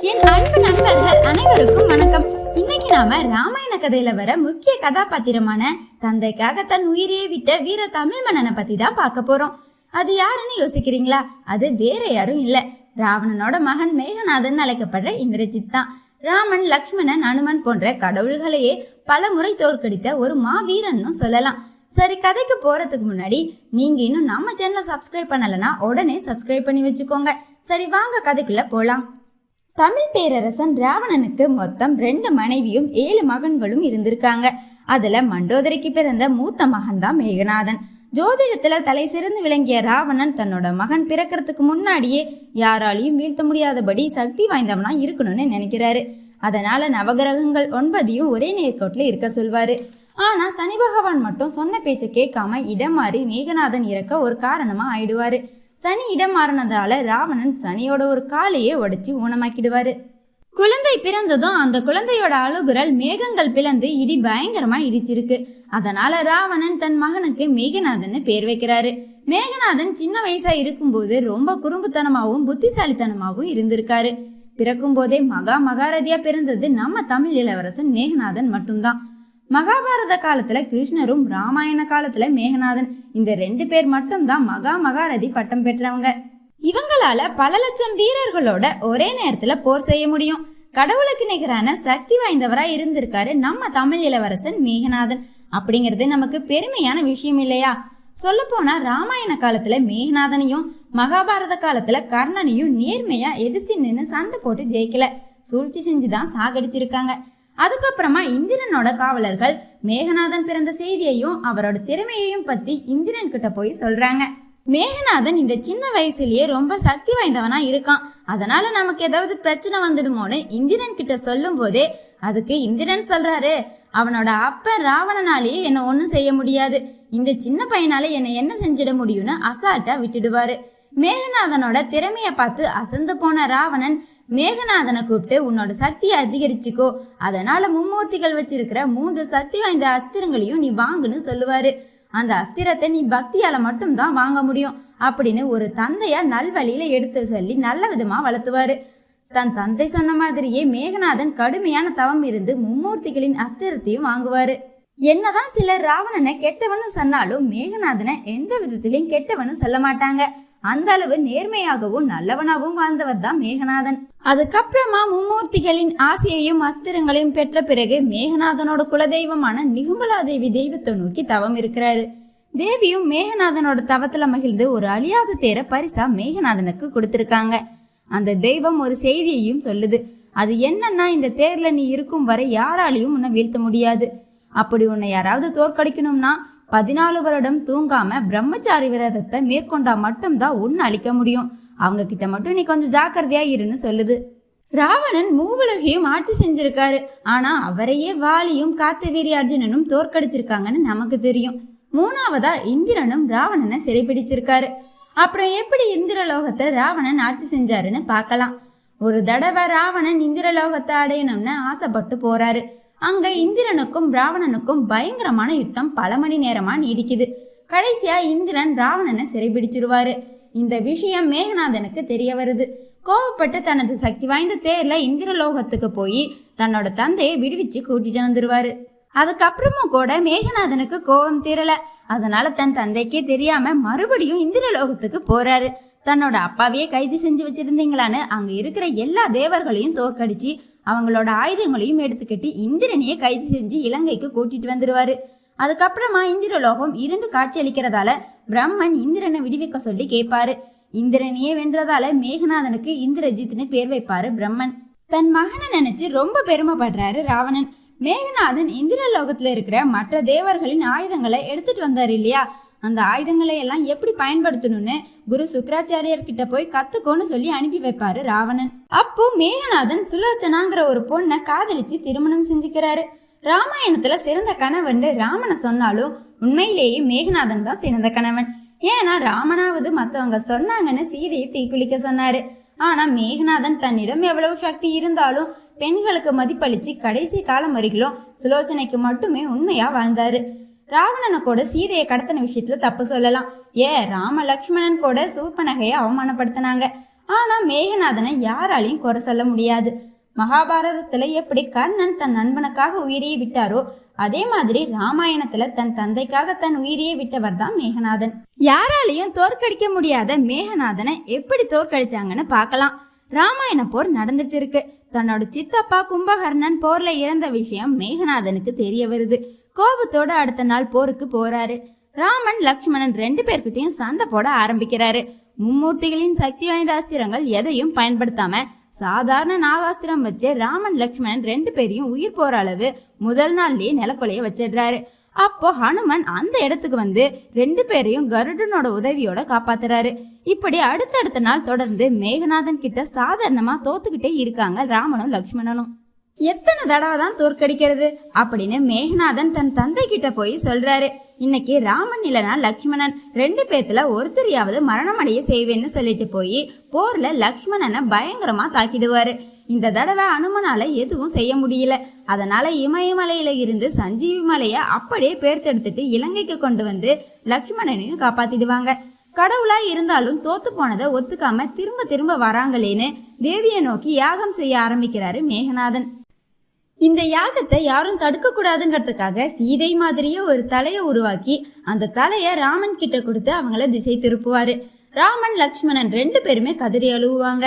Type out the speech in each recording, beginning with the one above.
என் அன்பு நண்பர்கள் அனைவருக்கும் வணக்கம். இன்னைக்கு நாம ராமாயண கதையில வர முக்கிய கதாபாத்திரமான தந்தைக்காக தன் உயிரையே விட்ட வீர தமிழ் மன்னனை பத்தி தான் பார்க்க போறோம். அது யாருன்னு யோசிக்கிறீங்களா? அது வேற யாரும் இல்ல, ராவணனோட மகன் மேகநாதன் அழைக்கப்படுற இந்திரஜித் தான். ராமன், லக்ஷ்மணன், அனுமன் போன்ற கடவுள்களையே பல முறை தோற்கடித்த ஒரு மாவீரன்னு சொல்லலாம். சரி, கதைக்கு போறதுக்கு முன்னாடி நீங்க இன்னும் நம்ம சேனலை சப்ஸ்கிரைப் பண்ணலன்னா உடனே சப்ஸ்கிரைப் பண்ணி வச்சுக்கோங்க. சரி, வாங்க கதைக்குள்ள போலாம். தமிழ் பேரரசன் ராவணனுக்கு மொத்தம் 2 மனைவியும் 7 மகன்களும் இருந்திருக்காங்க. அதுல மண்டோதரிக்கு பிறந்த மூத்த மகன் தான் மேகநாதன். ஜோதிடத்துல தலை சிறந்து விளங்கிய ராவணன் தன்னோட மகன் பிறக்கிறதுக்கு முன்னாடியே யாராலையும் வீழ்த்த முடியாதபடி சக்தி வாய்ந்தவனா இருக்கணும்னு நினைக்கிறாரு. அதனால நவகிரகங்கள் 9ஐயும் ஒரே நேர்கோட்டில் இருக்க சொல்வாரு. ஆனா சனி பகவான் மட்டும் சொன்ன பேச்சை கேட்காம இடம் மாறி மேகநாதன் இறக்க ஒரு காரணமா ஆயிடுவாரு. சனி இடம் மாறினதால ராவணன் சனியோட ஒரு காலையே உடைச்சி ஊனமாக்கிடுவாரு. குழந்தை பிறந்ததும் அந்த குழந்தையோட அழுகுரல் மேகங்கள் பிளந்து இடி பயங்கரமா இடிச்சிருக்கு. அதனால ராவணன் தன் மகனுக்கு மேகநாதன் பேர் வைக்கிறாரு. மேகநாதன் சின்ன வயசா இருக்கும்போது ரொம்ப குறும்புத்தனமாவும் புத்திசாலித்தனமாவும் இருந்திருக்காரு. பிறக்கும் போதே மகாரதியா பிறந்தது நம்ம தமிழ் இளவரசன் மேகநாதன் மட்டும்தான். மகாபாரத காலத்துல கிருஷ்ணரும், ராமாயண காலத்துல மேகநாதன், இந்த 2 பேர் மட்டும்தான் மகாரதி பட்டம் பெற்றவங்க. இவங்களால பல லட்சம் வீரர்களோட ஒரே நேரத்துல போர் செய்ய முடியும். கடவுளுக்கு நிகரான சக்தி வாய்ந்தவரா இருந்திருக்காரு நம்ம தமிழ் இளவரசன் மேகநாதன். அப்படிங்கிறது நமக்கு பெருமையான விஷயம் இல்லையா? சொல்ல போனா ராமாயண காலத்துல மேகநாதனையும், மகாபாரத காலத்துல கர்ணனையும் நேர்மையா எதிர்த்து நின்று சண்டை போட்டு ஜெயிக்கல, சூழ்ச்சி செஞ்சுதான் சாகடிச்சிருக்காங்க. அதுக்கப்புறமா இந்திரனோட காவலர்கள் மேகநாதன் பிறந்த செய்தியையும் அவரோட திறமையையும் பத்தி இந்திரன் கிட்ட போய் சொல்றாங்க. மேகநாதன் இந்த சின்ன வயசுலயே ரொம்ப சக்தி வாய்ந்தவனா இருக்கான், அதனால நமக்கு ஏதாவது பிரச்சனை வந்துடுமோன்னு இந்திரன் கிட்ட சொல்லும் போதே அதுக்கு இந்திரன் சொல்றாரு, அவனோட அப்ப ராவணனாலேயே என்ன ஒன்னும் செய்ய முடியாது, இந்த சின்ன பையனால என்ன செஞ்சிட முடியும்னு அசால்ட்டா விட்டுடுவாரு. மேகநாதனோட திறமைய பார்த்து அசந்து போன ராவணன் மேகநாதனை கூப்பிட்டு, உன்னோட சக்தியை அதிகரிச்சுக்கோ, அதனால மும்மூர்த்திகள் வச்சிருக்கிற 3 சக்தி வாய்ந்த அஸ்திரங்களையும் நீ வாங்குன்னு சொல்லுவாரு. அந்த அஸ்திரத்தை நீ பக்தியால மட்டும்தான் வாங்க முடியும் அப்படின்னு ஒரு தந்தையா நல்வழியில எடுத்து சொல்லி நல்ல விதமா வளர்த்துவாரு. தன் தந்தை சொன்ன மாதிரியே மேகநாதன் கடுமையான தவம் இருந்து மும்மூர்த்திகளின் அஸ்திரத்தையும் வாங்குவாரு. என்னதான் சிலர் ராவணனை கெட்டவனு சொன்னாலும் மேகநாதனை எந்த விதத்திலையும் கெட்டவனு சொல்ல மாட்டாங்க. அந்த அளவு நேர்மையாகவும் நல்லவனாகவும் வாழ்ந்தவர் தான் மேகநாதன். அதுக்கப்புறமா மும்மூர்த்திகளின் ஆசையையும் அஸ்திரங்களையும் பெற்ற பிறகு மேகநாதனோட குலதெய்வமான நிகும்பலாதேவி தெய்வத்தை நோக்கி தவம் இருக்கிறாரு. தேவியும் மேகநாதனோட தவத்துல மகிழ்ந்து ஒரு அழியாத தேரை பரிசா மேகநாதனுக்கு கொடுத்திருக்காங்க. அந்த தெய்வம் ஒரு செய்தியையும் சொல்லுது. அது என்னன்னா, இந்த தேர்ல நீ இருக்கும் வரை யாராலையும் உன்னை வீழ்த்த முடியாது. அப்படி உன்னை யாராவது தோற்கடிக்கணும்னா 14 வருடம் தூங்காம பிரம்மச்சாரி விரதத்தை மேற்கொண்டா மட்டும்தான் உன்னை அழிக்க முடியும். அவங்க கிட்ட மட்டும் நீ கொஞ்சம் ஜாக்கிரதையா இருன்னு சொல்லுது. ராவணன் மூவுலகையும் ஆட்சி செஞ்சிருக்காரு. ஆனா அவரையே வாலியும் காத்தவீரி அர்ஜுனனும் தோற்கடிச்சிருக்காங்கன்னு நமக்கு தெரியும். 3ஆவதா இந்திரனும் ராவணனை சிறைப்பிடிச்சிருக்காரு. அப்புறம் எப்படி இந்திரலோகத்தை ராவணன் ஆட்சி செஞ்சாருன்னு பார்க்கலாம். ஒரு தடவை ராவணன் இந்திரலோகத்தை அடையணும்னு ஆசைப்பட்டு போறாரு. அங்க இந்திரனுக்கும் ராவணனுக்கும் பயங்கரமான யுத்தம் பல மணி நேரமா நீடிக்குது. கடைசியா இந்திரன் ராவணனை சிறைபிடிச்சிருவாரு. இந்த விஷயம் மேகநாதனுக்கு தெரிய வருது. கோவப்பட்டு தனது சக்தி வாய்ந்த தேர்ல இந்திரலோகத்துக்கு போய் தன்னோட தந்தையை விடுவிச்சு கூட்டிட்டு வந்துருவாரு. அதுக்கப்புறமும் கூட மேகநாதனுக்கு கோபம் தீரல. அதனால தன் தந்தைக்கே தெரியாம மறுபடியும் இந்திரலோகத்துக்கு போறாரு. தன்னோட அப்பாவையே கைது செஞ்சு வச்சிருந்தீங்களான்னு அங்க இருக்கிற எல்லா தேவர்களையும் தோற்கடிச்சு அவங்களோட ஆயுதங்களையும் எடுத்துக்கிட்டு இந்திரனையே கைது செஞ்சு இலங்கைக்கு கூட்டிட்டு வந்துருவாரு. அதுக்கப்புறமா இந்திரலோகம் 2 காட்சி அளிக்கிறதால பிரம்மன் இந்திரனை விடுவிக்க சொல்லி கேட்பாரு. இந்திரனையே வென்றதால மேகநாதனுக்கு இந்திரஜித்னு பேர் வைப்பாரு பிரம்மன். தன் மகனை நினைச்சு ரொம்ப பெருமைப்படுறாரு ராவணன். மேகநாதன் இந்திரலோகத்துல இருக்கிற மற்ற தேவர்களின் ஆயுதங்களை எடுத்துட்டு வந்தாரு இல்லையா? அந்த ஆயுதங்களை எல்லாம் எப்படி பயன்படுத்தணும்னு குரு சுக்கராச்சாரியர் கிட்ட போய் கத்துக்கோன்னு சொல்லி அனுப்பி வைப்பாரு ராவணன். அப்போ மேகநாதன் சுலோச்சனாங்கிற ஒரு பொண்ணை காதலிச்சு திருமணம் செஞ்சுக்கிறாரு. ராமாயணத்துல சிறந்த கணவன் ராமனை சொன்னாலும் உண்மையிலேயே மேகநாதன் தான் சிறந்த கணவன். ஏன்னா ராமனாவது மத்தவங்க சொன்னாங்கன்னு சீதையை தீக்குளிக்க சொன்னாரு. ஆனா மேகநாதன் தன்னிடம் எவ்வளவு சக்தி இருந்தாலும் பெண்களுக்கு மதிப்பளிச்சு கடைசி காலம் வரைக்கும் சுலோச்சனைக்கு மட்டுமே உண்மையா வாழ்ந்தாரு. ராவணனை கூட சீதையை கடத்தின விஷயத்துல தப்பு சொல்லலாம். ராம லக்ஷ்மணன் கூட சூர்பனகையை அவமானப்படுத்தினாங்க. ஆனா மேகநாதனை யாராலையும் குறை சொல்ல முடியாது. மகாபாரதத்துல எப்படி கர்ணன் தன் நண்பனுக்காக உயிரையே விட்டாரோ அதே மாதிரி ராமாயணத்துல தன் தந்தைக்காக தன் உயிரையே விட்டவர் தான் மேகநாதன். யாராலையும் தோற்கடிக்க முடியாத மேகநாதனை எப்படி தோற்கடிச்சாங்கன்னு பார்க்கலாம். ராமாயண போர் நடந்துட்டு இருக்கு. தன்னோட சித்தப்பா கும்பகர்ணன் போர்ல இறந்த விஷயம் மேகநாதனுக்கு தெரிய வருது. கோபத்தோட அடுத்த நாள் போருக்கு போறாரு. ராமன் லக்ஷ்மணன் 2 பேர்கிட்டையும் சண்டை போட ஆரம்பிக்கிறாரு. மும்மூர்த்திகளின் சக்தி வாய்ந்த அஸ்திரங்கள் எதையும் பயன்படுத்தாம சாதாரண நாகாஸ்திரம் வச்சு ராமன் லக்ஷ்மணன் 2 பேரையும் உயிர் போற அளவு முதல் நாள்லயே நிலக்கொலைய வச்சிடுறாரு. அப்போ ஹனுமன் அந்த இடத்துக்கு வந்து 2 பேரையும் கருடனோட உதவியோட காப்பாத்துறாரு. இப்படி அடுத்தடுத்த நாள் தொடர்ந்து மேகநாதன் கிட்ட சாதாரணமா தோத்துக்கிட்டே இருக்காங்க ராமனும் லக்ஷ்மணனும். எத்தனை தடவை தான் தோற்கடிக்கிறது அப்படின்னு மேகநாதன் தன் தந்தை கிட்ட போய் சொல்றாரு. இன்னைக்கு ராமன் இல்லனா லக்ஷ்மணன் 2 பேத்துல ஒருத்தரையாவது மரணம் அடைய செய்வேன்னு சொல்லிட்டு போய் போர்ல லக்ஷ்மணனை பயங்கரமா தாக்கிடுவாரு. இந்த தடவை அனுமனால எதுவும் செய்ய முடியல. அதனால இமயமலையில இருந்து சஞ்சீவி மலைய அப்படியே பேர்த்தெடுத்துட்டு இலங்கைக்கு கொண்டு வந்து லக்ஷ்மணனையும் காப்பாத்திடுவாங்க. கடவுளா இருந்தாலும் தோத்து போனதை ஒத்துக்காம திரும்ப திரும்ப வராங்களேன்னு தேவியை நோக்கி யாகம் செய்ய ஆரம்பிக்கிறாரு மேகநாதன். இந்த யாகத்தை யாரும் தடுக்க கூடாதுங்கிறதுக்காக சீதை மாதிரியே ஒரு தலையை உருவாக்கி அந்த தலைய ராமன் கிட்ட கொடுத்து அவங்கள திசை திருப்புவாரு. ராமன் லக்ஷ்மணன் 2 பேருமே கதறி அழுவாங்க.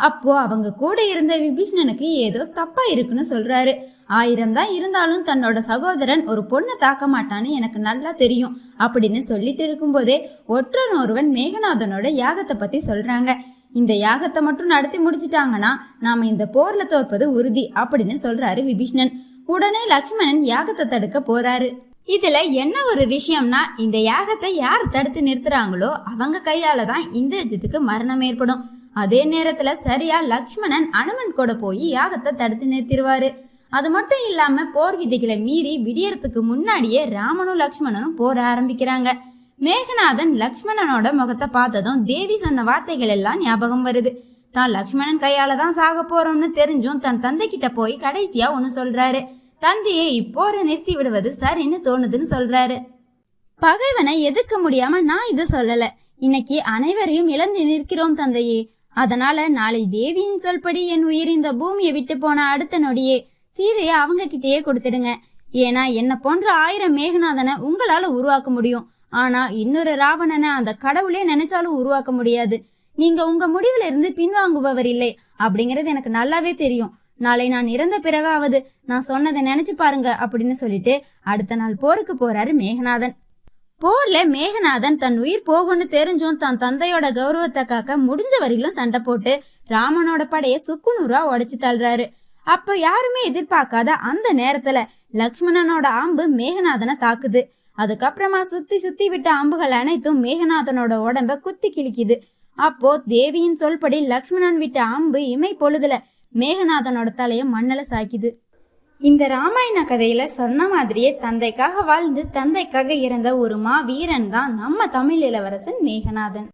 அப்போ அவங்க கூட இருந்த விபீஷணனுக்கு ஏதோ தப்பா இருக்குன்னு சொல்றாரு. 1000 தான் இருந்தாலும் தன்னோட சகோதரன் ஒரு பொண்ணை தாக்க மாட்டான்னு எனக்கு நல்லா தெரியும் அப்படின்னு சொல்லிட்டு இருக்கும்போதே ஒற்றன் ஒருவன் மேகநாதனோட யாகத்தை பத்தி சொல்றாங்க. இந்த யாகத்தை மட்டும் நடத்தி முடிச்சிட்டாங்கன்னா நாம இந்த போர்ல தோற்பது உறுதி அப்படின்னு சொல்றாரு விபீஷணன். உடனே லக்ஷ்மணன் யாகத்தை தடுக்க போறாரு. இதுல என்ன ஒரு விஷயம்னா, இந்த யாகத்தை யார் தடுத்து நிறுத்துறாங்களோ அவங்க கையால தான் இந்திரஜித்துக்கு மரணம் ஏற்படும். அதே நேரத்துல சரியா லக்ஷ்மணன் அனுமன் கூட போய் யாகத்தை தடுத்து நிறுத்திடுவாரு. அது மட்டும் இல்லாம போர் விதிகளை மீறி விடியறதுக்கு முன்னாடியே ராமனும் லக்ஷ்மணனும் போர ஆரம்பிக்கிறாங்க. மேகநாதன் லக்ஷ்மணனோட முகத்தை பார்த்ததும் தேவி சொன்ன வார்த்தைகள் எல்லாம் ஞாபகம் வருது. தான் லக்ஷ்மணன் கையால தான் சாக போறோம்னு தெரிஞ்சும் தன் தந்தை கிட்ட போய் கடைசியா ஒன்னு சொல்றாரு. தந்தையை இப்போர நிறுத்தி விடுவது சரின்னு தோணுதுன்னு சொல்றாரு. பகைவனை எதிர்க்க முடியாம நான் இதை சொல்லல. இன்னைக்கு அனைவரையும் இழந்து நிற்கிறோம் தந்தையே. அதனால நாளை தேவியின் சொல்படி என் உயிர் இந்த பூமியை விட்டு போன அடுத்த நொடியே சீதைய அவங்க கிட்டேயே கொடுத்துடுங்க. ஏன்னா என்ன போன்ற 1000 மேகநாதனை உங்களால உருவாக்க முடியும். ஆனா இன்னொரு ராவணனை அந்த கடவுளே நினைச்சாலும் உருவாக்க முடியாது. நீங்க உங்க முடிவுல இருந்து பின்வாங்குபவர் இல்லை அப்படிங்கறது எனக்கு நல்லாவே தெரியும். நாளை நான் இறந்த பிறகாவது நான் சொன்னதை நினைச்சு பாருங்க அப்படின்னு சொல்லிட்டு அடுத்த நாள் போருக்கு போறாரு மேகநாதன். போர்ல மேகநாதன் தன் உயிர் போகும்னு தெரிஞ்சும் தன் தந்தையோட கௌரவத்தை காக்க முடிஞ்ச வரையிலும் சண்டை போட்டு ராமனோட படைய சுக்குநூறா உடைச்சு தள்ளுறாரு. அப்ப யாருமே எதிர்பார்க்காத அந்த நேரத்துல லக்ஷ்மணனோட அம்பு மேகநாதனை தாக்குது. அதுக்கப்புறமா சுத்தி சுத்தி விட்ட அம்புகள் அனைத்தும் மேகநாதனோட உடம்ப குத்தி கிழிக்குது. அப்போ தேவியின் சொல்படி லக்ஷ்மணன் விட்ட அம்பு இமை பொழுதுல மேகநாதனோட தலைய மண்ணல சாய்க்குது. இந்த ராமாயண கதையில சொன்ன மாதிரியே தந்தைக்காக வாழ்ந்து தந்தைக்காக இறந்த ஒரு வீரன் தான் நம்ம தமிழ் இளவரசன் மேகநாதன்.